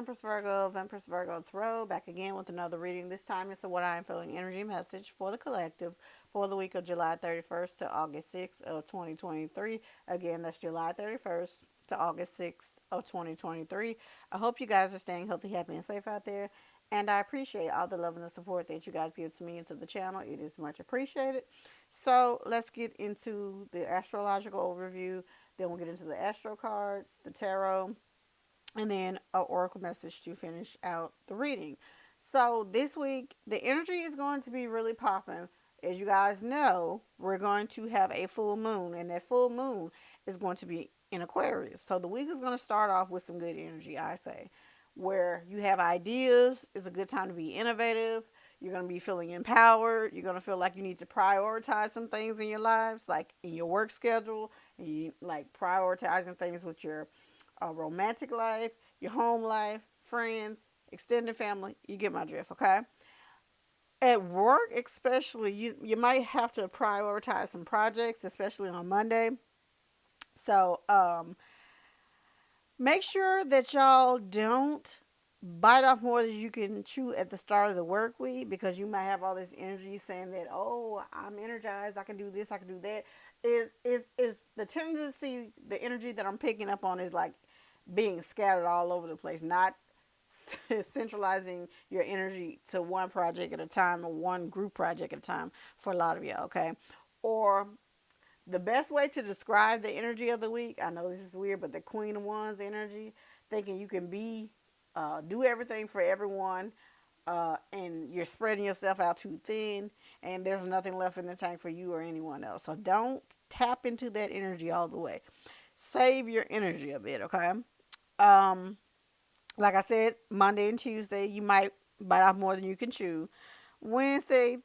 Empress Virgo of Empress Virgo Tarot, back again with another reading. This time it's a What I Am Feeling energy message for the collective for the week of July 31st to August 6th of 2023. Again, that's July 31st to August 6th of 2023. I hope you guys are staying healthy, happy, and safe out there. And I appreciate all the love and the support that you guys give to me and to the channel. It is much appreciated. So let's get into the astrological overview. Then we'll get into the astro cards, the tarot, and then an oracle message to finish out the reading. So this week, the energy is going to be really popping. As you guys know, we're going to have a full moon, and that full moon is going to be in Aquarius. So the week is going to start off with some good energy, I say, where you have ideas. It's a good time to be innovative. You're going to be feeling empowered. You're going to feel like you need to prioritize some things in your lives, like in your work schedule, and you like prioritizing things with your romantic life, your home life, friends, extended family. You get my drift, okay? At work, especially, you might have to prioritize some projects, especially on Monday. So make sure that y'all don't bite off more than you can chew at the start of the work week, because you might have all this energy saying that, oh, I'm energized, I can do this, I can do that. Is the tendency, the energy that I'm picking up on is like being scattered all over the place, not centralizing your energy to one project at a time or one group project at a time for a lot of y'all, okay? Or the best way to describe the energy of the week, I know this is weird, but the Queen of Wands energy, thinking you can do everything for everyone, and you're spreading yourself out too thin, and there's nothing left in the tank for you or anyone else. So don't tap into that energy all the way. Save your energy a bit, okay? Um, like I said, Monday and Tuesday, you might bite off more than you can chew. Wednesday,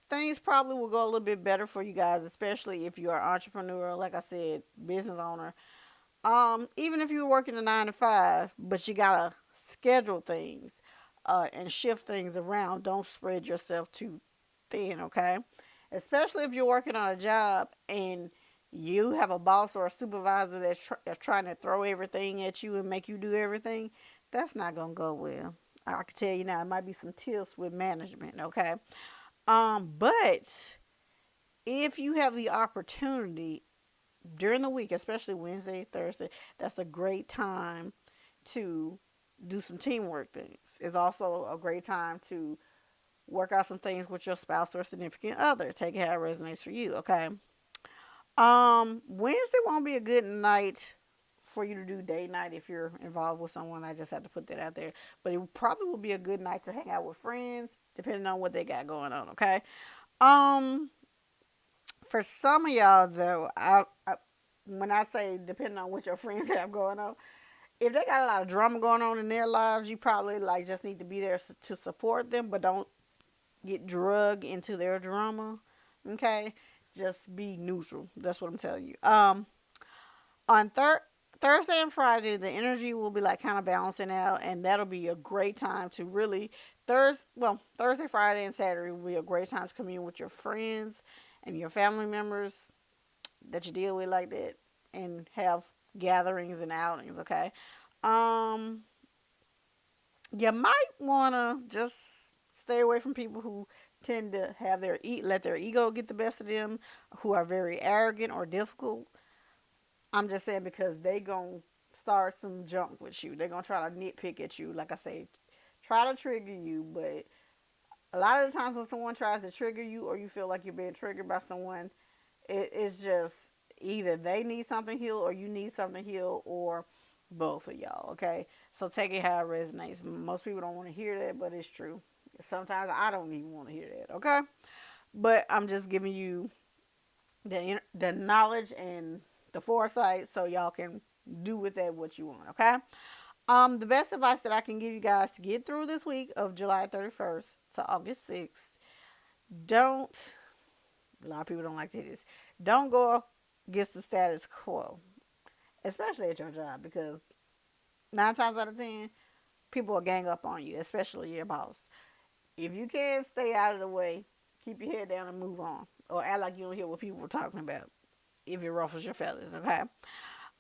things probably will go a little bit better for you guys, especially if you are an entrepreneur, like I said, business owner. Even if you're working a 9 to 5, but you gotta schedule things and shift things around. Don't spread yourself too thin, okay? Especially if you're working on a job and you have a boss or a supervisor that's trying to throw everything at you and make you do everything. That's not gonna go well. I can tell you now, it might be some tips with management, okay? But if you have the opportunity during the week, especially Wednesday, Thursday, that's a great time to do some teamwork things. It's also a great time to work out some things with your spouse or significant other. Take it how it resonates for you, okay? Wednesday won't be a good night for you to do date night if you're involved with someone. I just have to put that out there. But it probably will be a good night to hang out with friends, depending on what they got going on, okay? Um, for some of y'all though, when I say depending on what your friends have going on, if they got a lot of drama going on in their lives, you probably like just need to be there to support them, but don't get drugged into their drama. Okay, just be neutral. That's what I'm telling you. On Thursday and Friday, the energy will be like kind of balancing out, and that'll be a great time to really Thursday, Friday, and Saturday will be a great time to commune with your friends and your family members that you deal with like that, and have gatherings and outings. Okay, um, you might wanna just stay away from people who tend to have let their ego get the best of them, who are very arrogant or difficult. I'm just saying, because they gonna start some junk with you. They're gonna try to nitpick at you. Like I say, try to trigger you, but a lot of the times when someone tries to trigger you, or you feel like you're being triggered by someone, it's just either they need something healed or you need something healed, or both of y'all, okay? So take it how it resonates. Most people don't want to hear that, but it's true. Sometimes I don't even want to hear that, okay? But I'm just giving you the knowledge and the foresight so y'all can do with that what you want, okay? The best advice that I can give you guys to get through this week of July 31st to August 6th, don't, a lot of people don't like to hear this, don't go against the status quo, especially at your job, because 9 times out of 10, people will gang up on you, especially your boss. If you can, stay out of the way, keep your head down and move on, or act like you don't hear what people are talking about if it ruffles your feathers, okay?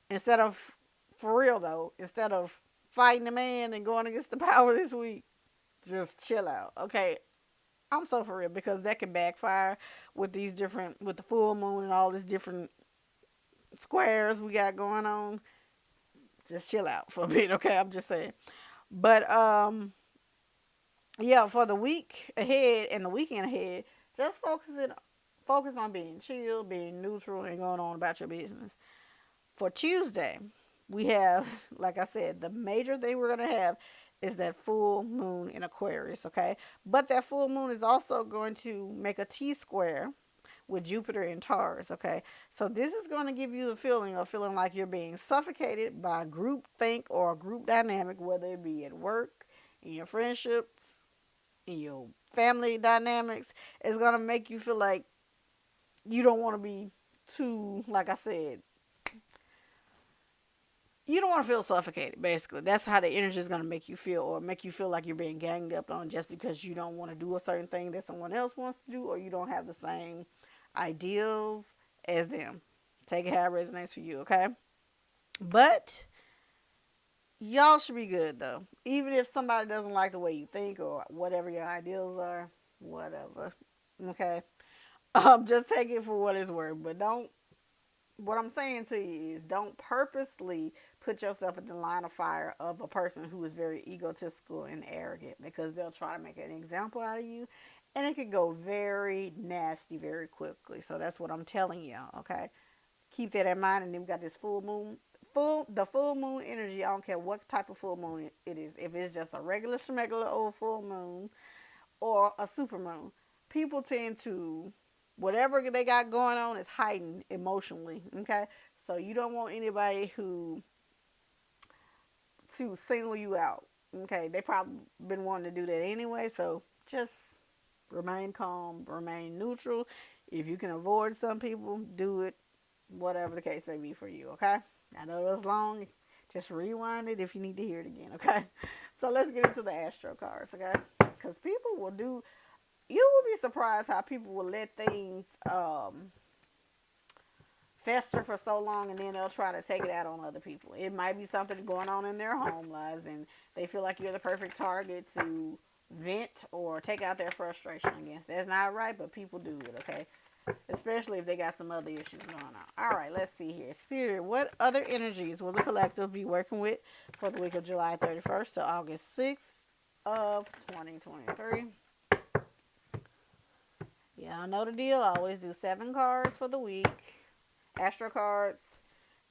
Instead of, for real though, instead of fighting the man and going against the power this week, just chill out. Okay, I'm so for real because that can backfire with these different with the full moon and all these different squares we got going on. Just chill out for a bit, okay? I'm just saying. But yeah, for the week ahead and the weekend ahead, just focus on being chill, being neutral, and going on about your business. For Tuesday, we have, like I said, the major thing we're gonna have is that full moon in Aquarius, okay? But that full moon is also going to make a T square with Jupiter and Taurus, okay? So this is going to give you the feeling of feeling like you're being suffocated by group think or a group dynamic, whether it be at work, in your friendships, in your family dynamics. It's going to make you feel like you don't want to be too, like I said, you don't want to feel suffocated, basically. That's how the energy is going to make you feel, or make you feel like you're being ganged up on just because you don't want to do a certain thing that someone else wants to do, or you don't have the same ideals as them. Take it how it resonates for you, okay? But y'all should be good, though. Even if somebody doesn't like the way you think or whatever your ideals are, whatever, okay? Just take it for what it's worth, but don't what I'm saying to you is don't purposely put yourself in the line of fire of a person who is very egotistical and arrogant because they'll try to make an example out of you and it could go very nasty very quickly. So that's what I'm telling y'all, okay? Keep that in mind. And then we got this full moon. The full moon energy, I don't care what type of full moon it is. If it's just a regular schmegular old full moon or a super moon, people tend to whatever they got going on is heightened emotionally. Okay, so you don't want anybody who to single you out. Okay, they probably been wanting to do that anyway. So just remain calm, remain neutral. If you can avoid some people, do it. Whatever the case may be for you. Okay, I know it was long. Just rewind it if you need to hear it again. Okay, so let's get into the Astro cards. Okay, because people will do you will be surprised how people will let things fester for so long and then they'll try to take it out on other people. It might be something going on in their home lives and they feel like you're the perfect target to vent or take out their frustration against. That's not right, but people do it, okay? Especially if they got some other issues going on. All right, let's see here. Spirit, what other energies will the collective be working with for the week of July 31st to August 6th of 2023? Yeah, I know the deal. I always do 7 cards for the week. Astro cards,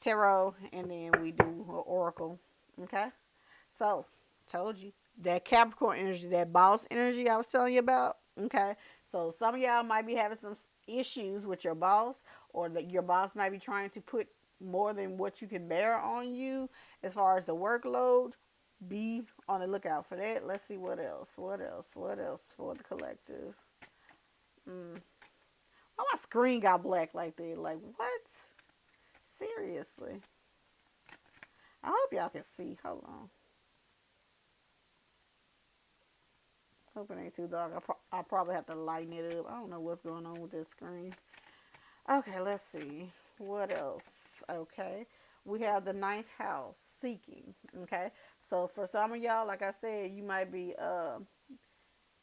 tarot, and then we do an oracle. Okay? So, told you. That Capricorn energy, that boss energy I was telling you about. Okay? So, some of y'all might be having some issues with your boss, or that your boss might be trying to put more than what you can bear on you as far as the workload. Be on the lookout for that. Let's see what else. What else for the collective? Why my screen got black like that? Like, what? Seriously. I hope y'all can see. Hold on. Hope it ain't too dark. I'll probably have to lighten it up. I don't know what's going on with this screen. Okay, let's see. What else? Okay. We have the ninth house, seeking. Okay. So for some of y'all, like I said, you might be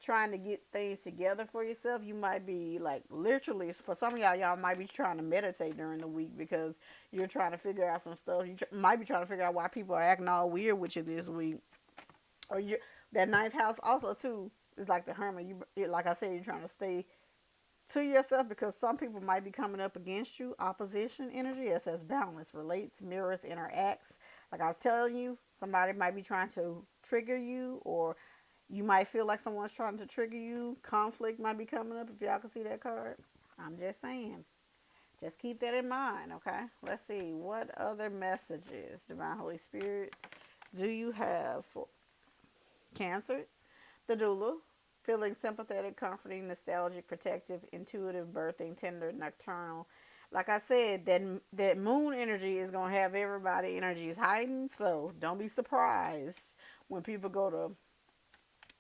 trying to get things together for yourself. You might be like literally for some of y'all might be trying to meditate during the week because you're trying to figure out some stuff. You might be trying to figure out why people are acting all weird with you this week. Or you that ninth house also too is like the hermit. Like I said, you're trying to stay to yourself because some people might be coming up against you. Opposition energy. It says balance, relates, mirrors, interacts. Like I was telling you, somebody might be trying to trigger you, or you might feel like someone's trying to trigger you. Conflict might be coming up if y'all can see that card. I'm just saying. Just keep that in mind, okay? Let's see. What other messages, Divine Holy Spirit, do you have for Cancer? The doula. Feeling sympathetic, comforting, nostalgic, protective, intuitive, birthing, tender, nocturnal. Like I said, that moon energy is gonna have everybody energies heightened. So don't be surprised when people go to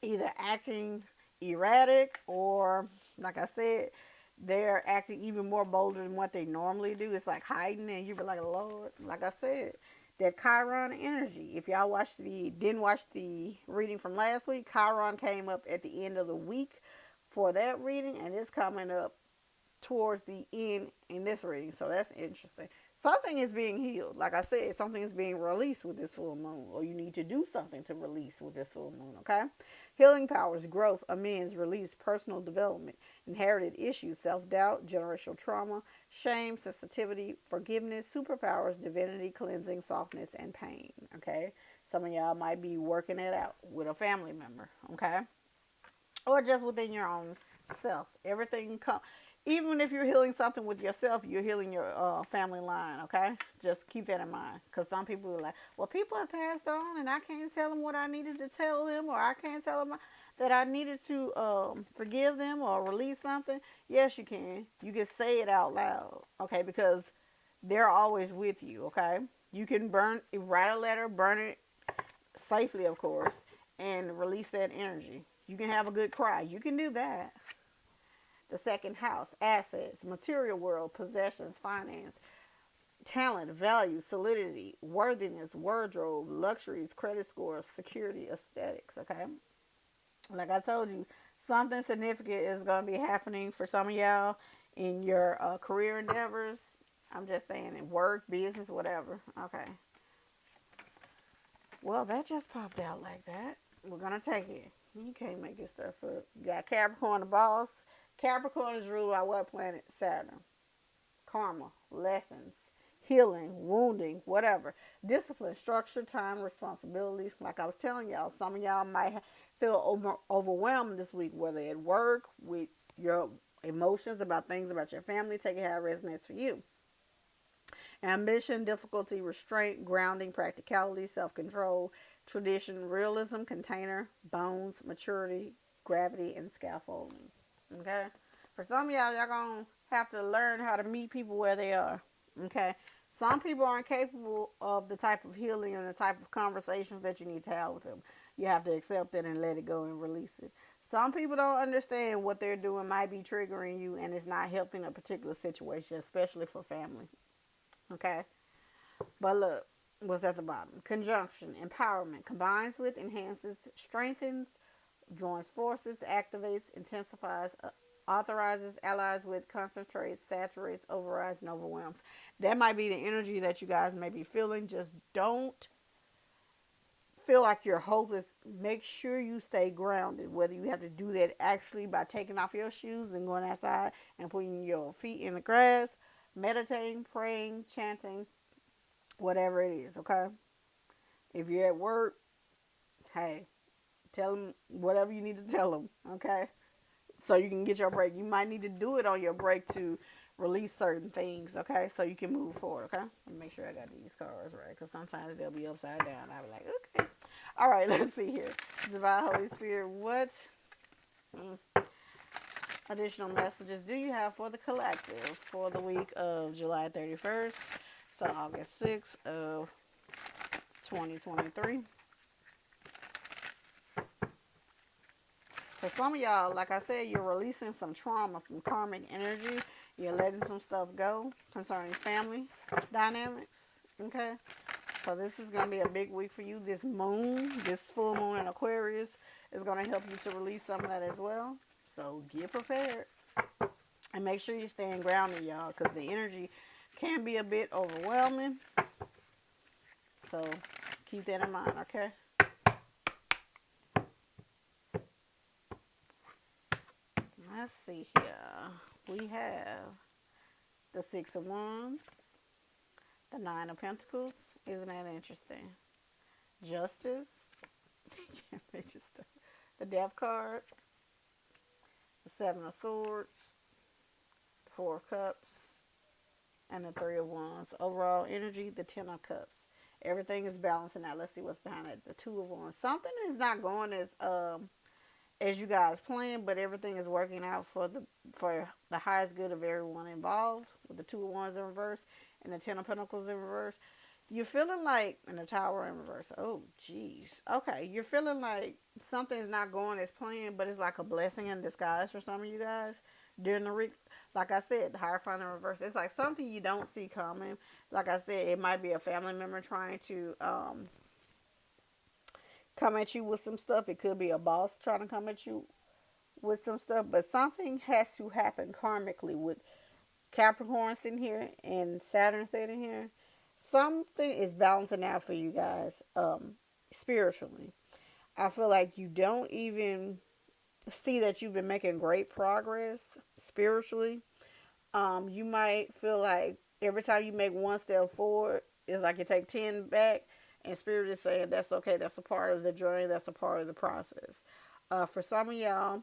either acting erratic or, like I said, they're acting even more bolder than what they normally do. It's like hiding, and you be like, Lord, like I said, that Chiron energy. If y'all didn't watch the reading from last week, Chiron came up at the end of the week for that reading, and it's coming up towards the end in this reading. So that's interesting. Something is being healed. Like I said, something is being released with this full moon, or you need to do something to release with this full moon, okay? Healing powers, growth, amends, release, personal development, inherited issues, self doubt, generational trauma, shame, sensitivity, forgiveness, superpowers, divinity, cleansing, softness, and pain, okay? Some of y'all might be working it out with a family member, okay? Or just within your own self. Everything come, even if you're healing something with yourself, you're healing your family line. Okay, just keep that in mind, because some people are like, well, people have passed on, and I can't tell them what I needed to tell them, or I can't tell them that I needed to forgive them or release something. Yes, you can. You can say it out loud. Okay, because they're always with you. Okay, you can write a letter, burn it safely, of course, and release that energy. You can have a good cry. You can do that. The second house, assets, material world, possessions, finance, talent, value, solidity, worthiness, wardrobe, luxuries, credit scores, security, aesthetics. Okay. Like I told you, something significant is going to be happening for some of y'all in your career endeavors. I'm just saying, in work, business, whatever. Okay. Well, that just popped out like that. We're going to take it. You can't make this stuff up. You got Capricorn, the boss. Capricorn is ruled by what planet? Saturn. Karma, lessons, healing, wounding, whatever. Discipline, structure, time, responsibilities. Like I was telling y'all, some of y'all might feel overwhelmed this week, whether at work, with your emotions about things about your family. Take it how it resonates for you. Ambition, difficulty, restraint, grounding, practicality, self control, tradition, realism, container, bones, maturity, gravity, and scaffolding. Okay? For some of y'all, y'all gonna have to learn how to meet people where they are. Okay? Some people aren't capable of the type of healing and the type of conversations that you need to have with them. You have to accept it and let it go and release it. Some people don't understand what they're doing might be triggering you, and it's not helping a particular situation, especially for family. Okay? But look, what's at the bottom? Conjunction, empowerment, combines with, enhances, strengthens, joins forces, activates, intensifies, authorizes, allies with, concentrates, saturates, overrides, and overwhelms. That might be the energy that you guys may be feeling. Just don't feel like you're hopeless. Make sure you stay grounded. Whether you have to do that actually by taking off your shoes and going outside and putting your feet in the grass, meditating, praying, chanting, whatever it is, okay? If you're at work, hey, tell them whatever you need to tell them, okay? So you can get your break. You might need to do it on your break to release certain things, okay? So you can move forward, okay? Let me make sure I got these cards right, because sometimes they'll be upside down. I'll be like, okay. All right, let's see here. Divine Holy Spirit, what additional messages do you have for the collective for the week of July 31st to August 6th of 2023? For some of y'all, like I said, you're releasing some trauma, some karmic energy. You're letting some stuff go concerning family dynamics. Okay? So this is going to be a big week for you. This moon, this full moon in Aquarius, is going to help you to release some of that as well. So get prepared. And make sure you're staying grounded, y'all, because the energy can be a bit overwhelming. So keep that in mind, okay? Let's see here. We have the Six of Wands, the Nine of Pentacles. Isn't that interesting? Justice. Can't make this stuff. The Death card. The Seven of Swords. The Four of Cups. And the Three of Wands. Overall energy, the Ten of Cups. Everything is balancing out. Let's see what's behind it. The Two of Wands. Something is not going as you guys plan, but everything is working out for the highest good of everyone involved. With the Two of Wands in reverse and the Ten of Pentacles in reverse, you're feeling like, and the Tower in reverse. Oh, geez. Okay, you're feeling like something's not going as planned, but it's like a blessing in disguise for some of you guys. during the week. Like I said, the Hierophant in reverse. It's like something you don't see coming. Like I said, it might be a family member trying to come at you with some stuff. It could be a boss trying to come at you with some stuff. But something has to happen karmically with Capricorn sitting here and Saturn sitting here. Something is balancing out for you guys spiritually. I feel like you don't even see that you've been making great progress spiritually. You might feel like every time you make one step forward, it's like you take 10 back, and Spirit is saying that's okay. That's a part of the journey. That's a part of the process. For some of y'all,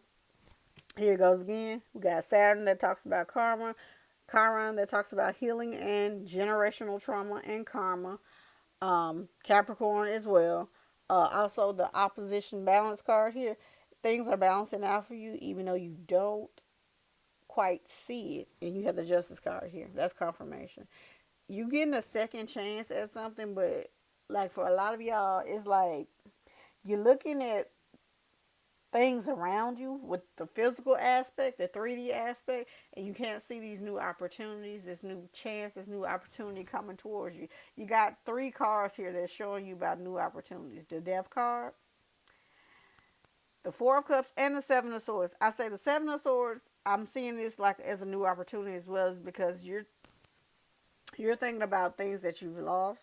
here it goes again. We got Saturn that talks about karma, Chiron that talks about healing and generational trauma and karma, Capricorn as well. Also, the opposition balance card here. Things are balancing out for you, even though you don't quite see it. And you have the Justice card here. That's confirmation. You getting a second chance at something, but like for a lot of y'all, it's like you're looking at things around you with the physical aspect, the 3D aspect, and you can't see these new opportunities, this new chance, this new opportunity coming towards you. You got three cards here that's showing you about new opportunities. The Death card, the Four of Cups, and the Seven of Swords. I say the Seven of Swords, I'm seeing this like as a new opportunity as well, as because you're thinking about things that you've lost,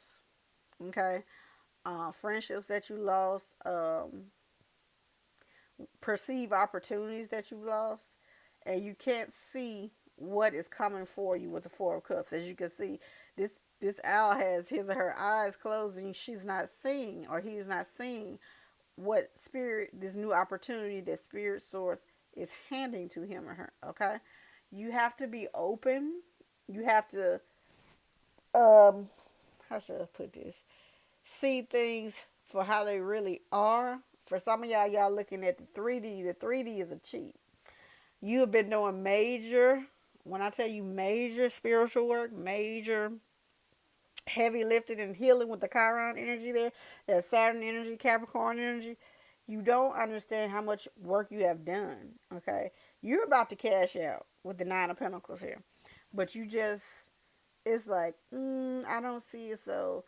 okay? Friendships that you lost, perceive opportunities that you've lost, and you can't see what is coming for you with the Four of Cups. As you can see, this owl has his or her eyes closed, and she's not seeing, or he is not seeing what spirit, this new opportunity that spirit source is handing to him or her. Okay, you have to be open. You have to how should I put this? See things for how they really are. For some of y'all looking at the 3D. The 3D is a cheat. You have been doing major, when I tell you major spiritual work, major heavy lifting and healing with the Chiron energy there, that Saturn energy, Capricorn energy. You don't understand how much work you have done. Okay, you're about to cash out with the Nine of Pentacles here, but you just, it's like, I don't see it. So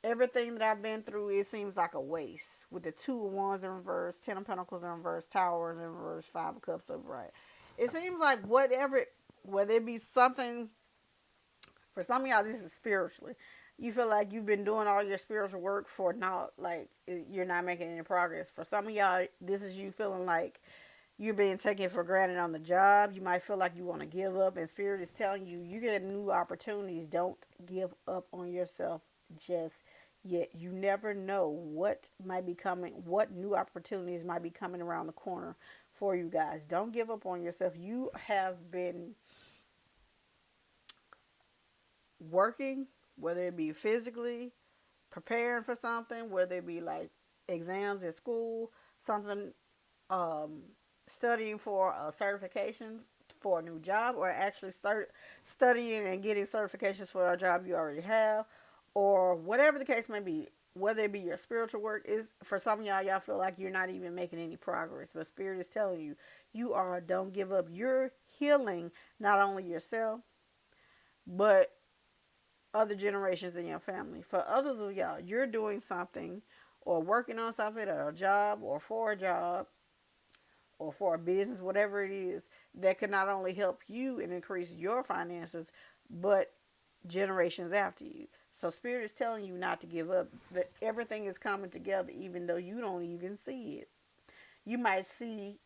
everything that I've been through, it seems like a waste. With the Two of Wands in reverse, Ten of Pentacles in reverse, Tower in reverse, Five of Cups upright. It seems like whatever, whether it be something, for some of y'all, this is spiritually. You feel like you've been doing all your spiritual work for not, like, you're not making any progress. For some of y'all, this is you feeling like you're being taken for granted on the job. You might feel like you want to give up, and Spirit is telling you, you get new opportunities. Don't give up on yourself just yet. You never know what might be coming, what new opportunities might be coming around the corner for you guys. Don't give up on yourself. You have been working, whether it be physically, preparing for something, whether it be like exams at school, something, um, studying for a certification for a new job, or actually start studying and getting certifications for a job you already have, or whatever the case may be. Whether it be your spiritual work, is for some of y'all feel like you're not even making any progress, but Spirit is telling you, you are. Don't give up. You're healing not only yourself, but other generations in your family. For others of y'all, you're doing something or working on something at a job or for a job or for a business, whatever it is, that can not only help you and increase your finances, but generations after you. So Spirit is telling you not to give up. That everything is coming together, even though you don't even see it. You might see,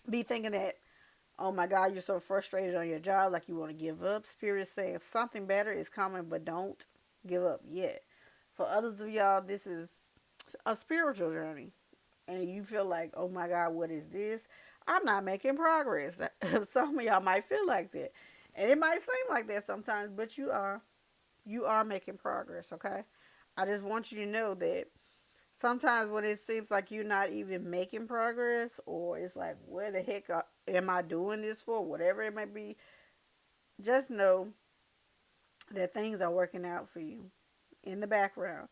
be thinking that, oh my God, you're so frustrated on your job, like you want to give up. Spirit is saying something better is coming, but don't give up yet. For others of y'all, this is a spiritual journey, and you feel like, oh my God, what is this? I'm not making progress. Some of y'all might feel like that, and it might seem like that sometimes, but you are. You are making progress. Okay, I just want you to know that sometimes when it seems like you're not even making progress, or it's like, where the heck am I doing this for? Whatever it may be, just know that things are working out for you in the background.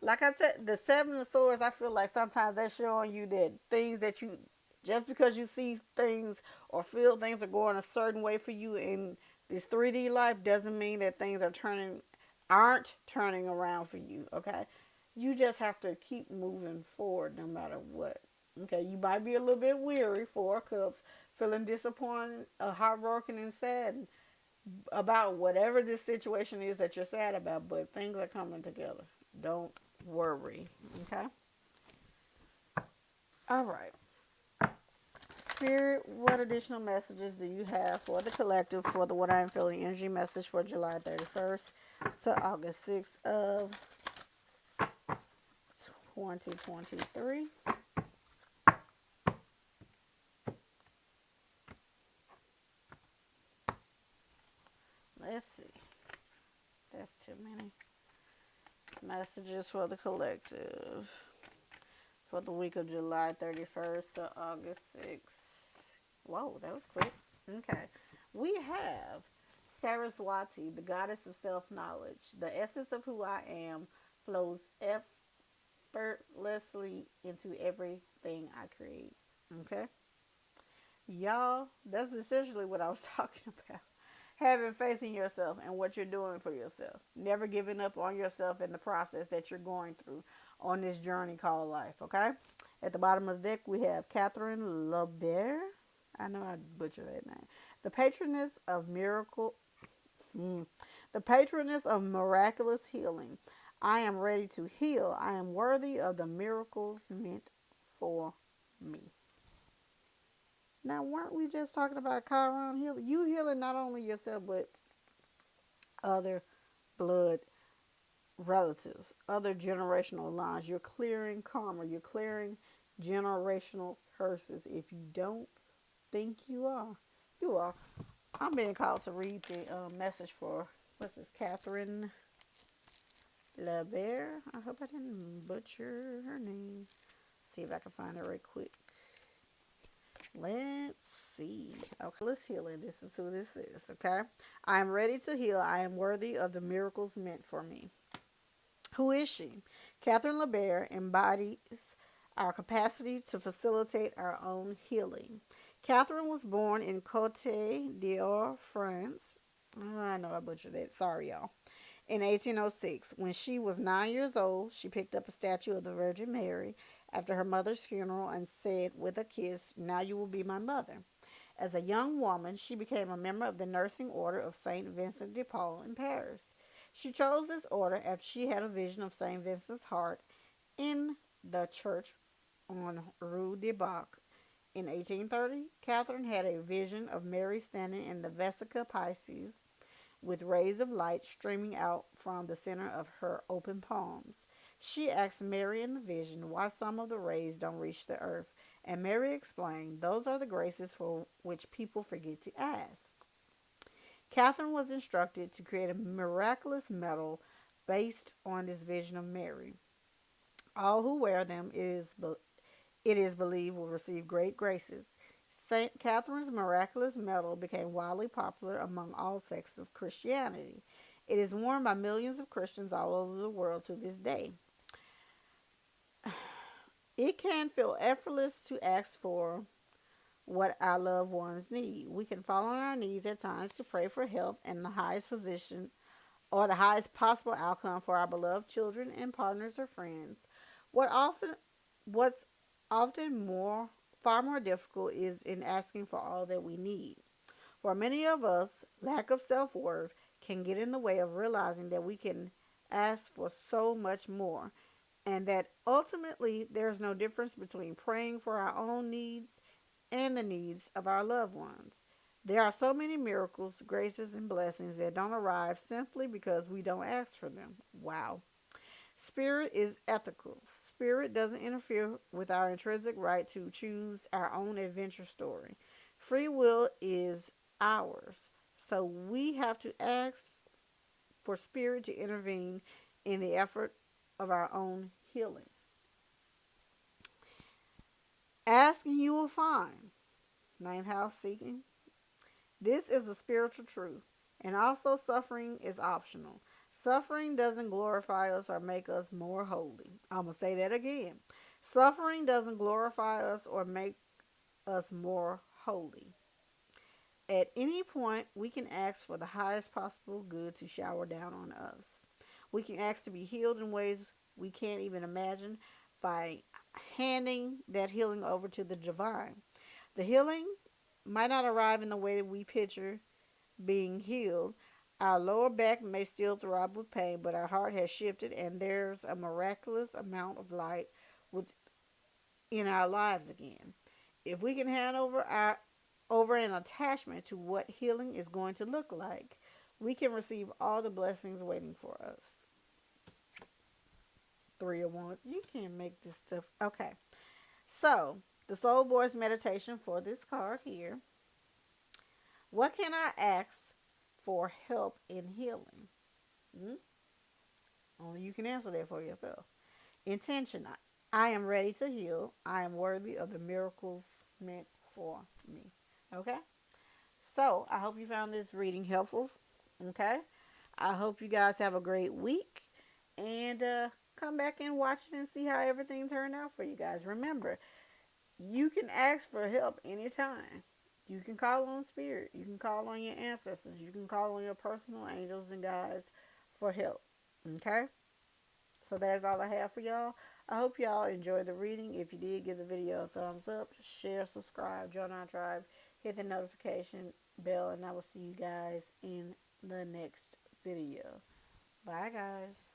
Like I said, the Seven of Swords, I feel like sometimes they're showing you that things that you Just because you see things or feel things are going a certain way for you in this 3D life doesn't mean that things aren't turning around for you, okay? You just have to keep moving forward no matter what. Okay, you might be a little bit weary, Four Cups, feeling disappointed, heartbroken, and sad about whatever this situation is that you're sad about, but things are coming together. Don't worry. Okay? All right. Spirit, what additional messages do you have for the collective for the What I Am Feeling energy message for July 31st to August 6th of 2023? Let's see. That's too many messages for the collective for the week of July 31st to August 6th. Whoa, that was quick. Okay. We have Saraswati, the goddess of self knowledge. The essence of who I am flows effortlessly into everything I create. Okay? Y'all, that's essentially what I was talking about. Having faith in yourself and what you're doing for yourself. Never giving up on yourself in the process that you're going through on this journey called life, okay? At the bottom of the deck, we have Catherine Lebert. I know I butchered that name. The patroness of miracle, the patroness of miraculous healing. I am ready to heal. I am worthy of the miracles meant for me. Now, weren't we just talking about Chiron healing? You healing not only yourself, but other blood relatives, other generational lines. You're clearing karma. You're clearing generational curses. If you don't think you are, you are. I'm being called to read the message for, what's this, Catherine LeBear. I hope I didn't butcher her name. See if I can find it right quick. Let's see. Okay, let's heal it. This is who this is, okay? I am ready to heal. I am worthy of the miracles meant for me. Who is she? Catherine LeBear embodies our capacity to facilitate our own healing. Catherine was born in Côte d'Or, France. Oh, I know I butchered it. Sorry, y'all. In 1806, when she was 9 years old, she picked up a statue of the Virgin Mary after her mother's funeral and said with a kiss, "Now you will be my mother." As a young woman, she became a member of the nursing order of St. Vincent de Paul in Paris. She chose this order after she had a vision of St. Vincent's heart in the church on Rue de Bac. In 1830, Catherine had a vision of Mary standing in the Vesica Pisces with rays of light streaming out from the center of her open palms. She asked Mary in the vision why some of the rays don't reach the earth, and Mary explained, "Those are the graces for which people forget to ask." Catherine was instructed to create a miraculous medal based on this vision of Mary. All who wear them it is believed will receive great graces. St. Catherine's miraculous medal became widely popular among all sects of Christianity. It is worn by millions of Christians all over the world to this day. It can feel effortless to ask for what our loved ones need. We can fall on our knees at times to pray for help and the highest position or the highest possible outcome for our beloved children and partners or friends. What often what's often more far more difficult is in asking for all that we need. For many of us, lack of self-worth can get in the way of realizing that we can ask for so much more and that ultimately there's no difference between praying for our own needs and the needs of our loved ones. There are so many miracles, graces, and blessings that don't arrive simply because we don't ask for them. Wow. Spirit is ethical. Spirit doesn't interfere with our intrinsic right to choose our own adventure story. Free will is ours. So we have to ask for spirit to intervene in the effort of our own healing. Ask and you will find. Ninth house seeking. This is a spiritual truth. And also, suffering is optional. Suffering doesn't glorify us or make us more holy. I'm going to say that again. Suffering doesn't glorify us or make us more holy. At any point, we can ask for the highest possible good to shower down on us. We can ask to be healed in ways we can't even imagine by handing that healing over to the divine. The healing might not arrive in the way that we picture being healed. Our lower back may still throb with pain, but our heart has shifted and there's a miraculous amount of light within our lives again. If we can hand over an attachment to what healing is going to look like, we can receive all the blessings waiting for us. 301. You can't make this stuff. Okay. So, the soul voice meditation for this card here. What can I ask for help in healing? Hmm? Only you can answer that for yourself. Intention. I am ready to heal. I am worthy of the miracles meant for me. Okay? So, I hope you found this reading helpful. Okay? I hope you guys have a great week. And come back and watch it and see how everything turned out for you guys. Remember, you can ask for help anytime. You can call on spirit. You can call on your ancestors. You can call on your personal angels and guides for help. Okay? So that's all I have for y'all. I hope y'all enjoyed the reading. If you did, give the video a thumbs up, share, subscribe, join our tribe, hit the notification bell, and I will see you guys in the next video. Bye, guys.